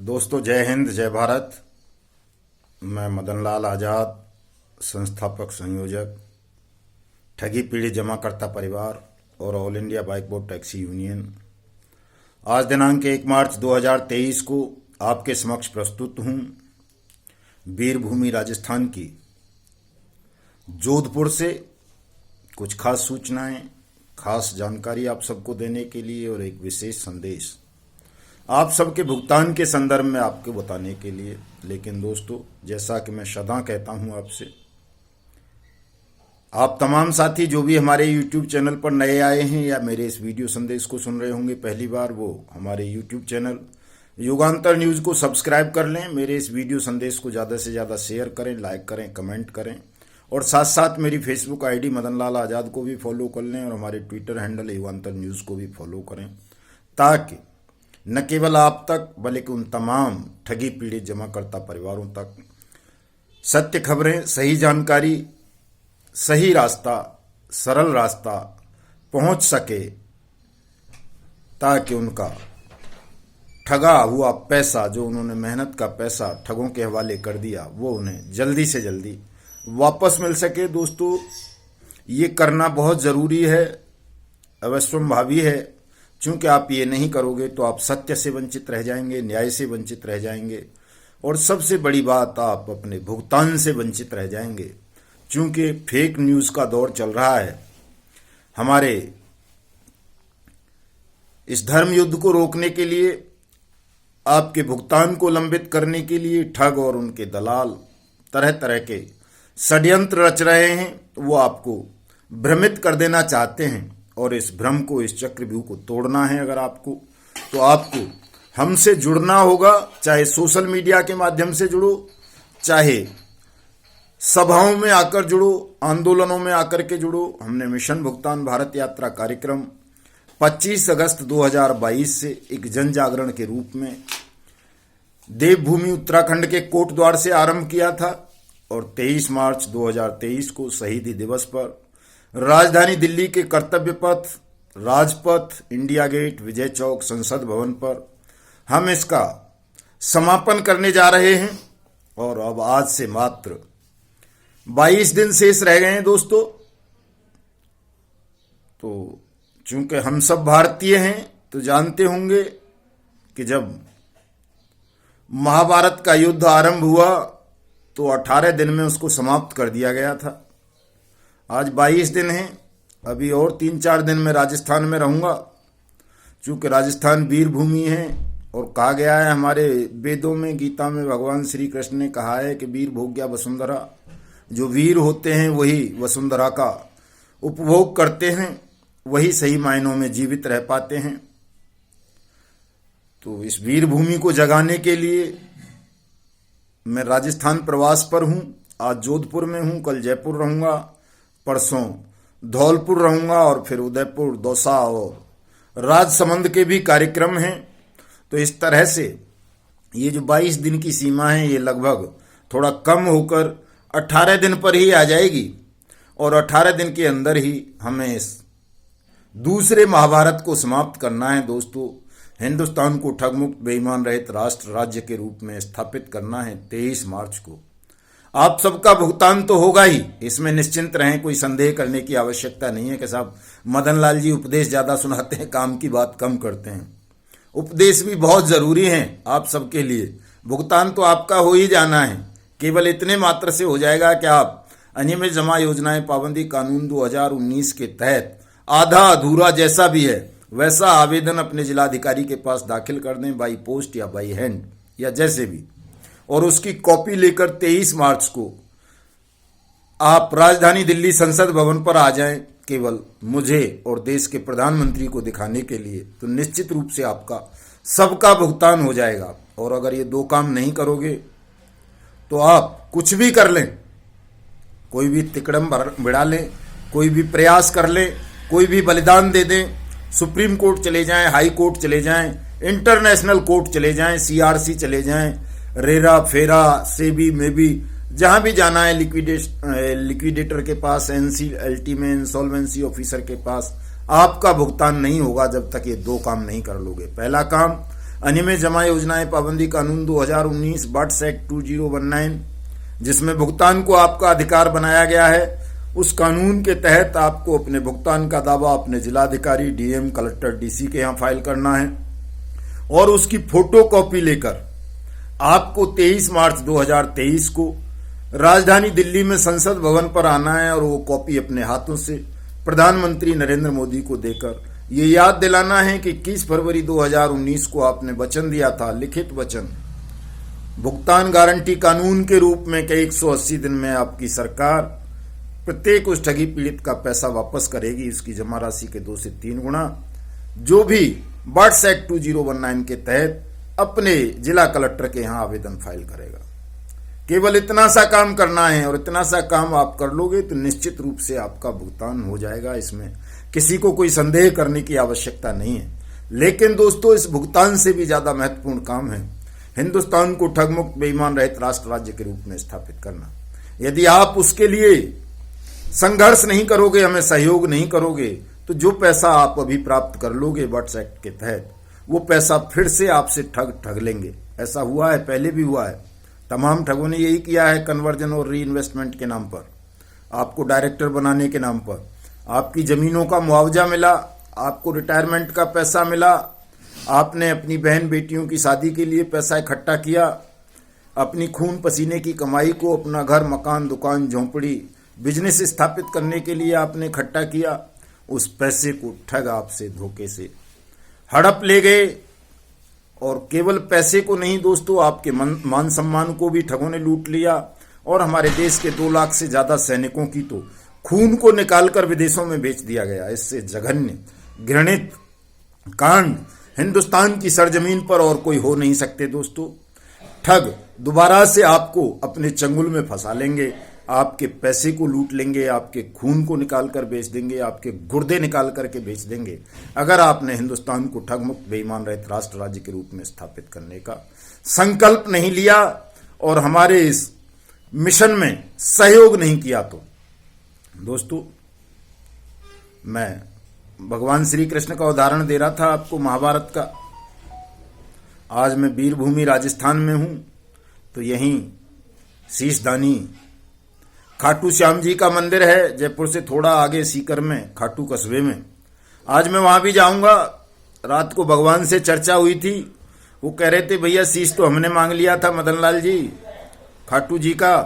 दोस्तों, जय हिंद, जय भारत। मैं मदन लाल आज़ाद, संस्थापक संयोजक, ठगी पीड़ित जमाकर्ता परिवार और all India bike board taxi union, आज दिनांक 1 मार्च 2023 को आपके समक्ष प्रस्तुत हूँ वीरभूमि राजस्थान की जोधपुर से कुछ खास सूचनाएं, खास जानकारी आप सबको देने के लिए और एक विशेष संदेश आप सबके भुगतान के संदर्भ में आपको बताने के लिए। लेकिन दोस्तों, जैसा कि मैं सदा कहता हूं आपसे, आप तमाम साथी जो भी हमारे YouTube चैनल पर नए आए हैं या मेरे इस वीडियो संदेश को सुन रहे होंगे पहली बार, वो हमारे YouTube चैनल युगांतर न्यूज़ को सब्सक्राइब कर लें। मेरे इस वीडियो संदेश को ज़्यादा से ज़्यादा शेयर करें, लाइक करें, कमेंट करें और साथ साथ मेरी फेसबुक आईडी मदन लाल आज़ाद को भी फॉलो कर लें और हमारे ट्विटर हैंडल युगांतर न्यूज़ को भी फॉलो करें, ताकि न केवल आप तक बल्कि उन तमाम ठगी पीड़ित जमाकर्ता परिवारों तक सत्य खबरें, सही जानकारी, सही रास्ता, सरल रास्ता पहुंच सके, ताकि उनका ठगा हुआ पैसा, जो उन्होंने मेहनत का पैसा ठगों के हवाले कर दिया, वो उन्हें जल्दी से जल्दी वापस मिल सके। दोस्तों, ये करना बहुत ज़रूरी है, अवश्यंभावी है, क्योंकि आप ये नहीं करोगे तो आप सत्य से वंचित रह जाएंगे, न्याय से वंचित रह जाएंगे और सबसे बड़ी बात, आप अपने भुगतान से वंचित रह जाएंगे। क्योंकि फेक न्यूज़ का दौर चल रहा है। हमारे इस धर्म युद्ध को रोकने के लिए, आपके भुगतान को लंबित करने के लिए ठग और उनके दलाल तरह तरह के षड्यंत्र रच रहे हैं। वो आपको भ्रमित कर देना चाहते हैं और इस भ्रम को, इस चक्रव्यूह को तोड़ना है अगर आपको, तो आपको हमसे जुड़ना होगा। चाहे सोशल मीडिया के माध्यम से जुड़ो, चाहे सभाओं में आकर जुड़ो, आंदोलनों में आकर के जुड़ो। हमने मिशन भुगतान भारत यात्रा कार्यक्रम 25 अगस्त 2022 से एक जन जागरण के रूप में देवभूमि उत्तराखंड के कोटद्वार से आरंभ किया था और 23 मार्च 2023 को शहीदी दिवस पर राजधानी दिल्ली के कर्तव्य पथ, राजपथ, इंडिया गेट, विजय चौक, संसद भवन पर हम इसका समापन करने जा रहे हैं। और अब आज से मात्र 22 दिन शेष रह गए हैं दोस्तों। तो चूंकि हम सब भारतीय हैं तो जानते होंगे कि जब महाभारत का युद्ध आरंभ हुआ तो 18 दिन में उसको समाप्त कर दिया गया था। आज 22 दिन हैं, अभी और 3-4 दिन में राजस्थान में रहूँगा। चूँकि राजस्थान वीर भूमि है और कहा गया है हमारे वेदों में, गीता में भगवान श्री कृष्ण ने कहा है कि वीर भोग्या वसुंधरा, जो वीर होते हैं वही वसुंधरा का उपभोग करते हैं, वही सही मायनों में जीवित रह पाते हैं। तो इस वीर भूमि को जगाने के लिए मैं राजस्थान प्रवास पर हूँ। आज जोधपुर में हूँ, कल जयपुर रहूँगा, परसों धौलपुर रहूँगा और फिर उदयपुर, दौसा और राजसमंद के भी कार्यक्रम हैं। तो इस तरह से ये जो 22 दिन की सीमा है, ये लगभग थोड़ा कम होकर 18 दिन पर ही आ जाएगी और 18 दिन के अंदर ही हमें इस दूसरे महाभारत को समाप्त करना है। दोस्तों, हिंदुस्तान को ठगमुक्त, बेईमान रहित राष्ट्र राज्य के रूप में स्थापित करना है 23 मार्च को। आप सबका भुगतान तो होगा ही, इसमें निश्चिंत रहें, कोई संदेह करने की आवश्यकता नहीं है कि साहब मदन लाल जी उपदेश ज़्यादा सुनाते हैं, काम की बात कम करते हैं। उपदेश भी बहुत ज़रूरी हैं आप सबके लिए। भुगतान तो आपका हो ही जाना है, केवल इतने मात्र से हो जाएगा कि आप अनियमित जमा योजनाएं पाबंदी कानून 2019 के तहत आधा अधूरा जैसा भी है वैसा आवेदन अपने जिलाधिकारी के पास दाखिल कर दें, बाई पोस्ट या बाई हैंड या जैसे भी, और उसकी कॉपी लेकर 23 मार्च को आप राजधानी दिल्ली संसद भवन पर आ जाएं, केवल मुझे और देश के प्रधानमंत्री को दिखाने के लिए। तो निश्चित रूप से आपका सबका भुगतान हो जाएगा। और अगर ये 2 काम नहीं करोगे तो आप कुछ भी कर लें, कोई भी तिकड़म बिड़ा लें, कोई भी प्रयास कर लें, कोई भी बलिदान दे दें, सुप्रीम कोर्ट चले जाएं, हाई कोर्ट चले जाएं, इंटरनेशनल कोर्ट चले जाएं, CRC चले जाएं, रेरा फेरा सेबी में भी, जहां भी जाना है, लिक्विडेटर के पास, NCLT में इंसॉल्वेंसी ऑफिसर के पास, आपका भुगतान नहीं होगा जब तक ये 2 काम नहीं कर लोगे। पहला काम, अनियमित जमा योजनाएं पाबंदी कानून 2019 बट्स एक्ट 2019, जिसमें भुगतान को आपका अधिकार बनाया गया है, उस कानून के तहत आपको अपने भुगतान का दावा अपने जिलाधिकारी, डीएम, कलेक्टर, डीसी के यहाँ फाइल करना है और उसकी फोटो कॉपी लेकर आपको 23 मार्च 2023 को राजधानी दिल्ली में संसद भवन पर आना है और वो कॉपी अपने हाथों से प्रधानमंत्री नरेंद्र मोदी को देकर ये याद दिलाना है कि 21 फरवरी 2019 को आपने वचन दिया था, लिखित वचन, भुगतान गारंटी कानून के रूप में कि 180 दिन में आपकी सरकार प्रत्येक उस ठगी पीड़ित का पैसा वापस करेगी, इसकी जमा राशि के 2 से 3 गुना, जो भी बट्स एक्ट 2019 के तहत अपने जिला कलेक्टर के यहाँ आवेदन फाइल करेगा। केवल इतना सा काम करना है और इतना सा काम आप कर लोगे तो निश्चित रूप से आपका भुगतान हो जाएगा। इसमें किसी को कोई संदेह करने की आवश्यकता नहीं है। लेकिन दोस्तों, इस भुगतान से भी ज्यादा महत्वपूर्ण काम है हिंदुस्तान को ठगमुक्त बेईमान रहित राष्ट्र राज्य के रूप में स्थापित करना। यदि आप उसके लिए संघर्ष नहीं करोगे, हमें सहयोग नहीं करोगे, तो जो पैसा आप अभी प्राप्त कर लोगे बट्स एक्ट के तहत, वो पैसा फिर से आपसे ठग लेंगे। ऐसा हुआ है, पहले भी हुआ है। तमाम ठगों ने यही किया है। कन्वर्जन और री इन्वेस्टमेंट के नाम पर, आपको डायरेक्टर बनाने के नाम पर, आपकी जमीनों का मुआवजा मिला, आपको रिटायरमेंट का पैसा मिला, आपने अपनी बहन बेटियों की शादी के लिए पैसा इकट्ठा किया, अपनी खून पसीने की कमाई को अपना घर, मकान, दुकान, झोंपड़ी, बिजनेस स्थापित करने के लिए आपने इकट्ठा किया। उस पैसे को ठग आपसे धोखे से हड़प ले गए। और केवल पैसे को नहीं दोस्तों, आपके मान सम्मान को भी ठगों ने लूट लिया। और हमारे देश के 2 लाख से ज्यादा सैनिकों की तो खून को निकालकर विदेशों में बेच दिया गया। इससे जघन्य, घृणित कांड हिंदुस्तान की सरजमीन पर और कोई हो नहीं सकते दोस्तों। ठग दोबारा से आपको अपने चंगुल में फंसा लेंगे, आपके पैसे को लूट लेंगे, आपके खून को निकाल कर बेच देंगे, आपके गुर्दे निकाल करके बेच देंगे, अगर आपने हिंदुस्तान को ठगमुक्त बेईमान रहित राष्ट्र राज्य के रूप में स्थापित करने का संकल्प नहीं लिया और हमारे इस मिशन में सहयोग नहीं किया। तो दोस्तों, मैं भगवान श्री कृष्ण का उदाहरण दे रहा था आपको, महाभारत का। आज मैं वीरभूमि राजस्थान में हूं, तो यहीं शीशदानी खाटू श्याम जी का मंदिर है, जयपुर से थोड़ा आगे सीकर में, खाटू कस्बे में। आज मैं वहां भी जाऊंगा। रात को भगवान से चर्चा हुई थी, वो कह रहे थे भैया शीश तो हमने मांग लिया था मदन लाल जी, खाटू जी का,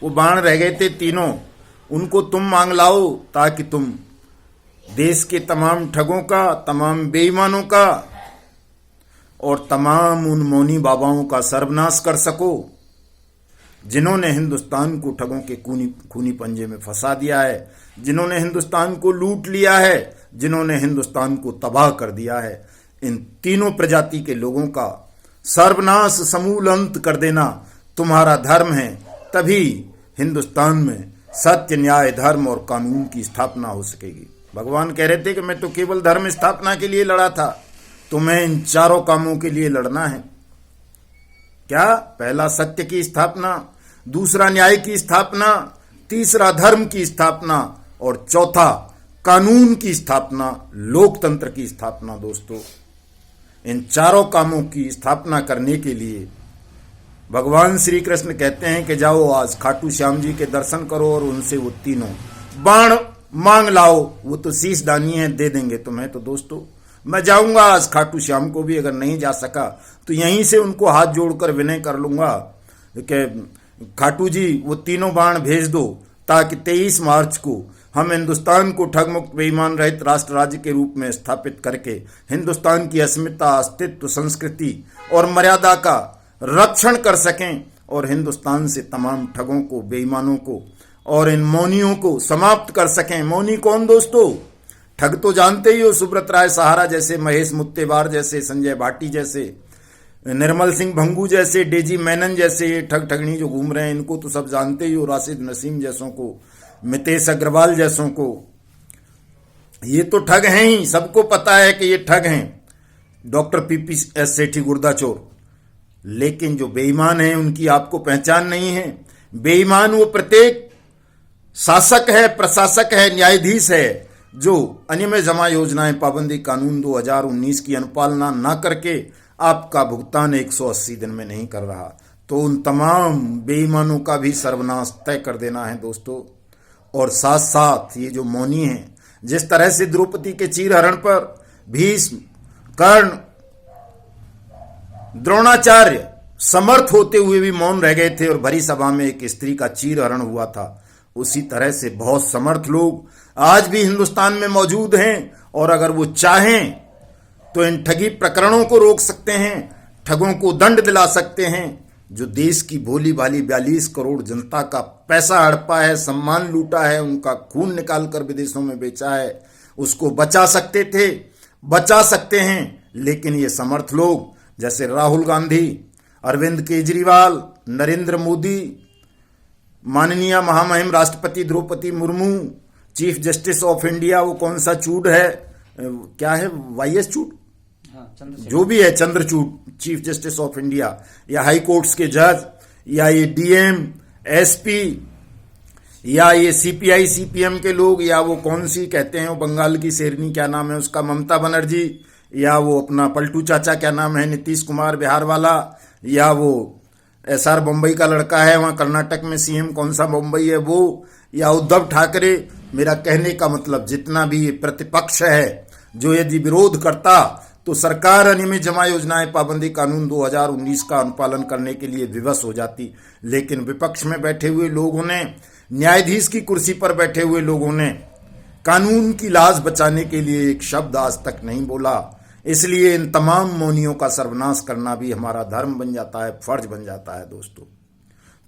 वो बाण रह गए थे 3, उनको तुम मांग लाओ ताकि तुम देश के तमाम ठगों का, तमाम बेईमानों का और तमाम उन मौनी बाबाओं का सर्वनाश कर सको जिन्होंने हिंदुस्तान को ठगों के खूनी पंजे में फंसा दिया है, जिन्होंने हिंदुस्तान को लूट लिया है, जिन्होंने हिंदुस्तान को तबाह कर दिया है। इन तीनों प्रजाति के लोगों का सर्वनाश, समूल अंत कर देना तुम्हारा धर्म है। तभी हिंदुस्तान में सत्य, न्याय, धर्म और कानून की स्थापना हो सकेगी। भगवान कह रहे थे कि मैं तो केवल धर्म स्थापना के लिए लड़ा था, तुम्हें इन 4 कामों के लिए लड़ना है। क्या? पहला सत्य की स्थापना, दूसरा न्याय की स्थापना, तीसरा धर्म की स्थापना और चौथा कानून की स्थापना, लोकतंत्र की स्थापना। दोस्तों, इन 4 कामों की स्थापना करने के लिए भगवान श्री कृष्ण कहते हैं कि जाओ आज खाटू श्याम जी के दर्शन करो और उनसे वो 3 बाण मांग लाओ। वो तो शीशदानी है, दे देंगे तुम्हें। तो दोस्तों, मैं जाऊंगा आज खाटू श्याम को भी, अगर नहीं जा सका तो यहीं से उनको हाथ जोड़कर विनय कर लूंगा कि खाटू जी वो 3 बाण भेज दो, ताकि 23 मार्च को हम हिंदुस्तान को ठगमुक्त बेईमान रहित राष्ट्र राज्य के रूप में स्थापित करके हिंदुस्तान की अस्मिता, अस्तित्व, संस्कृति और मर्यादा का रक्षण कर सकें और हिंदुस्तान से तमाम ठगों को, बेईमानों को और इन मौनियों को समाप्त कर सकें। मौनी कौन दोस्तों? ठग तो जानते ही हो, सुब्रत राय सहारा जैसे, महेश मुत्तेवार जैसे, संजय भाटी जैसे, निर्मल सिंह भंगू जैसे, डेजी मेनन जैसे, ये ठग ठगनी जो घूम रहे हैं, इनको तो सब जानते ही हो। राशिद नसीम जैसों को, मितेश अग्रवाल जैसों को, ये तो ठग हैं ही, सबको पता है कि ये ठग हैं। डॉक्टर पीपीएस सेठी गुर्दाचोर। लेकिन जो बेईमान हैं उनकी आपको पहचान नहीं है। बेईमान वो प्रत्येक शासक है, प्रशासक है, न्यायाधीश है, जो अनियमित जमा योजनाएं पाबंदी कानून 2019 की अनुपालना न करके आपका भुगतान 180 दिन में नहीं कर रहा, तो उन तमाम बेईमानों का भी सर्वनाश तय कर देना है दोस्तों। और साथ साथ ये जो मौनी है, जिस तरह से द्रौपदी के चीरहरण पर भीष्म, कर्ण, द्रोणाचार्य समर्थ होते हुए भी मौन रह गए थे और भरी सभा में एक स्त्री का चीरहरण हुआ था, उसी तरह से बहुत समर्थ लोग आज भी हिंदुस्तान में मौजूद हैं और अगर वो चाहें तो इन ठगी प्रकरणों को रोक सकते हैं, ठगों को दंड दिला सकते हैं। जो देश की भोली भाली 42 करोड़ जनता का पैसा हड़पा है, सम्मान लूटा है, उनका खून निकाल कर विदेशों में बेचा है, उसको बचा सकते थे, बचा सकते हैं। लेकिन ये समर्थ लोग जैसे राहुल गांधी, अरविंद केजरीवाल, नरेंद्र मोदी, माननीय महामहिम राष्ट्रपति Draupadi Murmu, chief justice of India, वो कौन सा चूड़ है, क्या है, वाईएस चूड़, जो भी है, Chandrachud, chief justice of India, या हाई कोर्ट्स के जज, या ये डीएम, एसपी, या ये सीपीआई सीपीएम के लोग, या वो कौन सी कहते हैं वो बंगाल की शेरनी, क्या नाम है उसका, ममता बनर्जी, या वो अपना पलटू चाचा क्या नाम है, नीतीश कुमार बिहार वाला, या वो एसआर बम्बई का लड़का है, वहां कर्नाटक में सीएम कौन सा बम्बई है वो, या उद्धव ठाकरे। मेरा कहने का मतलब जितना भी ये प्रतिपक्ष है जो यदि विरोध करता तो सरकार अनियमित जमा योजनाएं पाबंदी कानून 2019 का अनुपालन करने के लिए विवश हो जाती। लेकिन विपक्ष में बैठे हुए लोगों ने, न्यायाधीश की कुर्सी पर बैठे हुए लोगों ने कानून की लाज बचाने के लिए एक शब्द आज तक नहीं बोला। इसलिए इन तमाम मौनियों का सर्वनाश करना भी हमारा धर्म बन जाता है, फर्ज बन जाता है दोस्तों।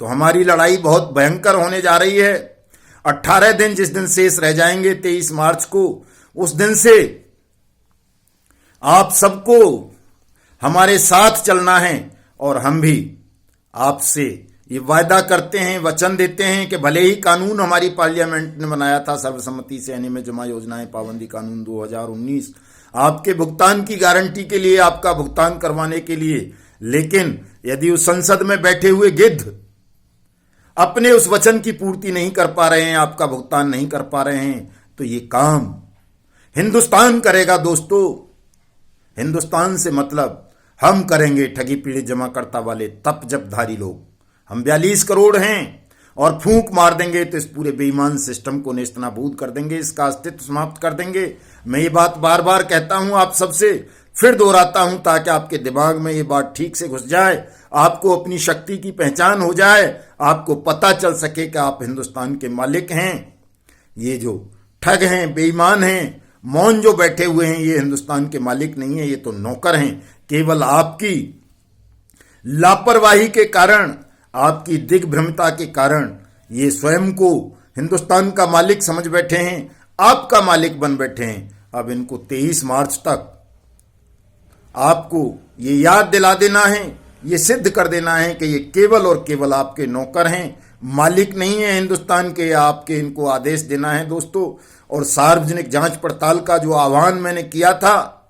तो हमारी लड़ाई बहुत भयंकर होने जा रही है। 18 दिन जिस दिन शेष रह जाएंगे 23 मार्च को, उस दिन से आप सबको हमारे साथ चलना है और हम भी आपसे ये वायदा करते हैं, वचन देते हैं कि भले ही कानून हमारी पार्लियामेंट ने बनाया था सर्वसम्मति से, अनियमित जमा योजनाएं पाबंदी कानून 2019, आपके भुगतान की गारंटी के लिए, आपका भुगतान करवाने के लिए, लेकिन यदि उस संसद में बैठे हुए गिद्ध अपने उस वचन की पूर्ति नहीं कर पा रहे हैं, आपका भुगतान नहीं कर पा रहे हैं, तो ये काम हिंदुस्तान करेगा दोस्तों। हिंदुस्तान से मतलब हम करेंगे ठगी पीड़ित जमाकर्ता वाले तप जपधारी लोग। हम 42 करोड़ हैं और फूंक मार देंगे तो इस पूरे बेईमान सिस्टम को नेस्तनाबूद कर देंगे, इसका अस्तित्व समाप्त कर देंगे। मैं ये बात बार बार कहता हूं, आप सबसे फिर दोहराता हूं ताकि आपके दिमाग में ये बात ठीक से घुस जाए, आपको अपनी शक्ति की पहचान हो जाए, आपको पता चल सके कि आप हिंदुस्तान के मालिक हैं। ये जो ठग हैं, बेईमान हैं, मौन जो बैठे हुए हैं, ये हिंदुस्तान के मालिक नहीं है, ये तो नौकर हैं। केवल आपकी लापरवाही के कारण, आपकी दिग्भ्रमता के कारण ये स्वयं को हिंदुस्तान का मालिक समझ बैठे हैं, आपका मालिक बन बैठे हैं। अब इनको 23 मार्च तक आपको ये याद दिला देना है, ये सिद्ध कर देना है कि ये केवल और केवल आपके नौकर हैं, मालिक नहीं है हिंदुस्तान के। आपके इनको आदेश देना है दोस्तों। और सार्वजनिक जांच पड़ताल का जो आह्वान मैंने किया था,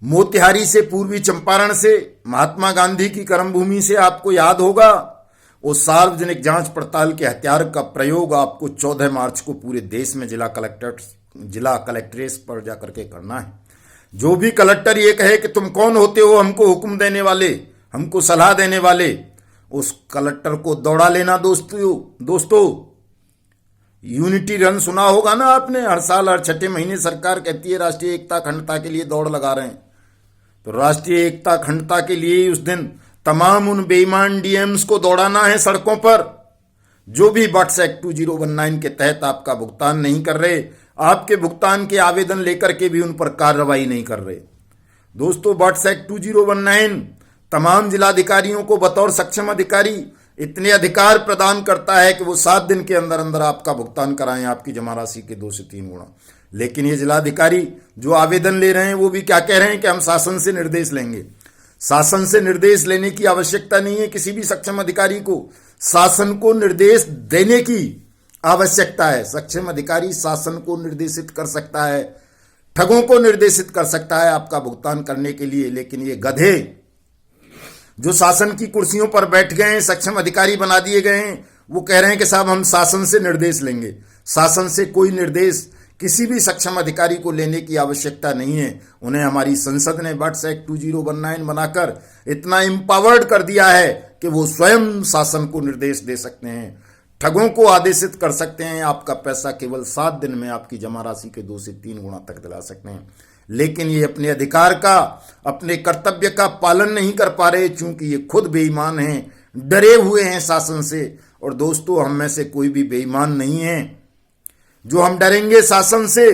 मोतिहारी से, पूर्वी चंपारण से, महात्मा गांधी की कर्मभूमि से, आपको याद होगा, उस सार्वजनिक जांच पड़ताल के हथियार का प्रयोग आपको 14 मार्च को पूरे देश में जिला कलेक्ट्रेट पर जाकर के करना है। जो भी कलेक्टर ये कहे कि तुम कौन होते हो हमको हुक्म देने वाले, हमको सलाह देने वाले, उस कलेक्टर को दौड़ा लेना दोस्तों। यूनिटी रन सुना होगा ना आपने, हर साल हर छठे महीने सरकार कहती है राष्ट्रीय एकता अखंडता के लिए दौड़ लगा रहे हैं। तो राष्ट्रीय एकता अखंडता के लिए उस दिन तमाम उन बेईमान डीएम्स को दौड़ाना है सड़कों पर, जो भी बट्स एक्ट 2019 के तहत आपका भुगतान नहीं कर रहे, आपके भुगतान के आवेदन लेकर के भी उन पर कार्रवाई नहीं कर रहे। दोस्तों, बट्स एक्ट 2019 तमाम जिलाधिकारियों को बतौर सक्षम अधिकारी इतने अधिकार प्रदान करता है कि वो 7 दिन के अंदर अंदर आपका भुगतान कराएं, आपकी जमा राशि के 2 से 3 गुना। लेकिन ये जिलाधिकारी जो आवेदन ले रहे हैं वो भी क्या कह रहे हैं कि हम शासन से निर्देश लेंगे। शासन से निर्देश लेने की आवश्यकता नहीं है किसी भी सक्षम अधिकारी को, शासन को निर्देश देने की आवश्यकता है। सक्षम अधिकारी शासन को निर्देशित कर सकता है, ठगों को निर्देशित कर सकता है आपका भुगतान करने के लिए। लेकिन ये गधे जो शासन की कुर्सियों पर बैठ गए हैं, सक्षम अधिकारी बना दिए गए हैं, वो कह रहे हैं कि साहब हम शासन से निर्देश लेंगे। शासन से कोई निर्देश किसी भी सक्षम अधिकारी को लेने की आवश्यकता नहीं है। उन्हें हमारी संसद ने बट्स एक्ट 2019 बनाकर इतना एम्पावर्ड कर दिया है कि वो स्वयं शासन को निर्देश दे सकते हैं, ठगों को आदेशित कर सकते हैं, आपका पैसा केवल 7 दिन में आपकी जमा राशि के 2 से 3 गुना तक दिला सकते हैं। लेकिन ये अपने अधिकार का, अपने कर्तव्य का पालन नहीं कर पा रहे, क्योंकि ये खुद बेईमान हैं, डरे हुए हैं शासन से। और दोस्तों, हम में से कोई भी बेईमान नहीं है जो हम डरेंगे शासन से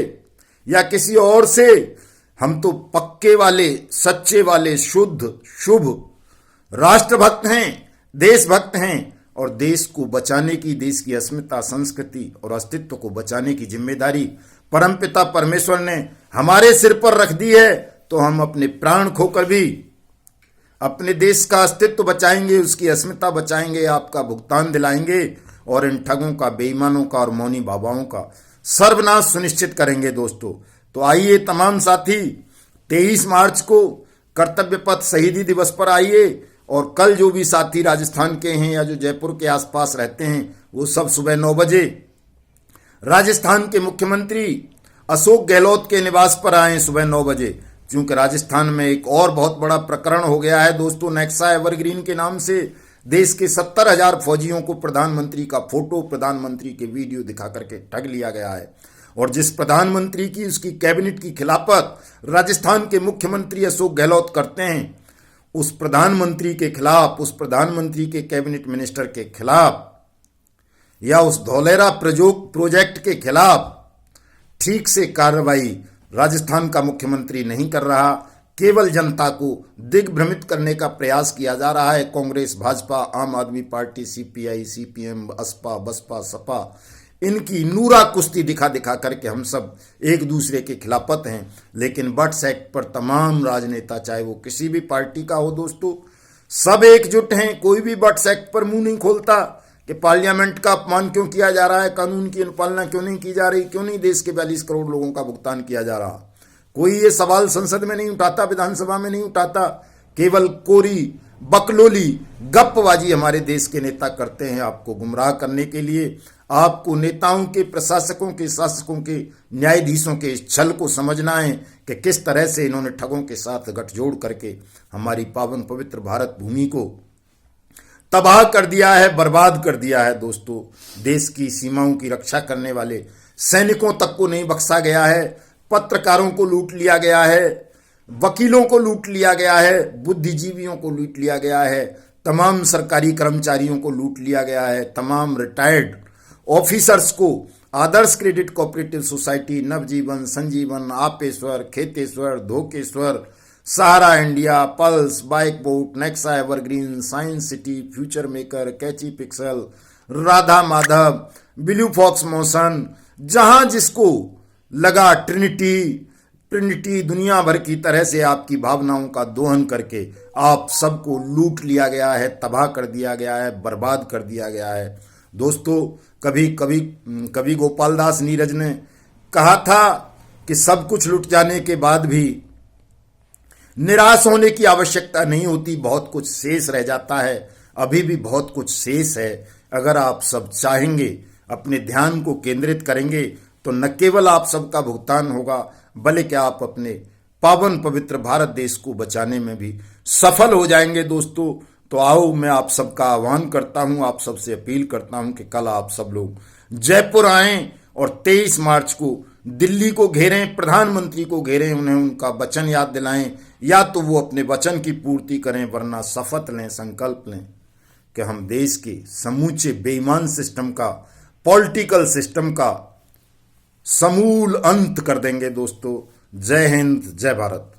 या किसी और से। हम तो पक्के वाले, सच्चे वाले, शुद्ध शुभ राष्ट्रभक्त हैं, देशभक्त हैं, और देश को बचाने की, देश की अस्मिता, संस्कृति और अस्तित्व को बचाने की जिम्मेदारी परमपिता परमेश्वर ने हमारे सिर पर रख दी है। तो हम अपने प्राण खोकर भी अपने देश का अस्तित्व बचाएंगे, उसकी अस्मिता बचाएंगे, आपका भुगतान दिलाएंगे और इन ठगों का, बेईमानों का और मौनी बाबाओं का सर्वनाश सुनिश्चित करेंगे दोस्तों। तो आइए तमाम साथी, 23 मार्च को कर्तव्य पथ शहीदी दिवस पर आइए, और कल जो भी साथी राजस्थान के हैं या जो जयपुर के आसपास रहते हैं, वो सब सुबह 9 बजे राजस्थान के मुख्यमंत्री अशोक गहलोत के निवास पर आए सुबह 9 बजे। क्योंकि राजस्थान में एक और बहुत बड़ा प्रकरण हो गया है दोस्तों, नेक्सा एवरग्रीन के नाम से देश के 70,000 फौजियों को प्रधानमंत्री का फोटो, प्रधानमंत्री के वीडियो दिखा करके ठग लिया गया है। और जिस प्रधानमंत्री की, उसकी कैबिनेट की खिलाफत राजस्थान के मुख्यमंत्री अशोक गहलोत करते हैं, उस प्रधानमंत्री के खिलाफ, उस प्रधानमंत्री के कैबिनेट मिनिस्टर के खिलाफ या उस धौलेरा प्रोजेक्ट के खिलाफ ठीक से कार्रवाई राजस्थान का मुख्यमंत्री नहीं कर रहा। केवल जनता को दिग्भ्रमित करने का प्रयास किया जा रहा है। Congress, Bhajpa, Aam Aadmi Party, CPI, CPM, Aspa, Baspa, Sapa, इनकी नूरा कुश्ती दिखा दिखा करके हम सब एक दूसरे के खिलाफत हैं। लेकिन बट्स एक्ट पर तमाम राजनेता, चाहे वो किसी भी पार्टी का हो दोस्तों, सब एकजुट हैं। कोई भी बट्स एक्ट पर मुंह नहीं खोलता कि पार्लियामेंट का अपमान क्यों किया जा रहा है, कानून की अनुपालना क्यों नहीं की जा रही, क्यों नहीं देश के 42 करोड़ लोगों का भुगतान किया जा रहा। कोई ये सवाल संसद में नहीं उठाता, विधानसभा में नहीं उठाता। केवल कोरी बकलोली गप्पबाजी हमारे देश के नेता करते हैं, आपको गुमराह करने के लिए, आपको नेताओं के, प्रशासकों के, शासकों के, न्यायाधीशों के इस छल को समझना है कि किस तरह से इन्होंने ठगों के साथ गठजोड़ करके हमारी पावन पवित्र भारत भूमि को तबाह कर दिया है, बर्बाद कर दिया है दोस्तों। देश की सीमाओं की रक्षा करने वाले सैनिकों तक को नहीं बख्शा गया है, पत्रकारों को लूट लिया गया है, वकीलों को लूट लिया गया है, बुद्धिजीवियों को लूट लिया गया है, तमाम सरकारी कर्मचारियों को लूट लिया गया है, तमाम रिटायर्ड ऑफिसर्स को Adarsh Credit Cooperative Society, Navjeevan, Sanjeevan, Apeshwar, Kheteshwar, Dhokeshwar, Sahara India, Pulse, Bike Bot, Nexa Evergreen, Science City, Future Maker, Catchy Pixel, Radha Madhav, Blue Fox Motion, जहां जिसको लगा ट्रिनिटी दुनिया भर की तरह से आपकी भावनाओं का दोहन करके आप सबको लूट लिया गया है, तबाह कर दिया गया है, बर्बाद कर दिया गया है दोस्तों। कभी गोपाल दास नीरज ने कहा था कि सब कुछ लुट जाने के बाद भी निराश होने की आवश्यकता नहीं होती, बहुत कुछ शेष रह जाता है। अभी भी बहुत कुछ शेष है। अगर आप सब चाहेंगे, अपने ध्यान को केंद्रित करेंगे, तो न केवल आप सबका भुगतान होगा, बल्कि आप अपने पावन पवित्र भारत देश को बचाने में भी सफल हो जाएंगे दोस्तों। तो आओ, मैं आप सबका आह्वान करता हूं, आप सबसे अपील करता हूं कि कल आप सब लोग जयपुर आएं और 23 मार्च को दिल्ली को घेरें, प्रधानमंत्री को घेरें, उन्हें उनका वचन याद दिलाएं, या तो वो अपने वचन की पूर्ति करें, वरना शपथ लें, संकल्प लें कि हम देश के समूचे बेईमान सिस्टम का, पॉलिटिकल सिस्टम का समूल अंत कर देंगे दोस्तों। जय हिंद, जय भारत।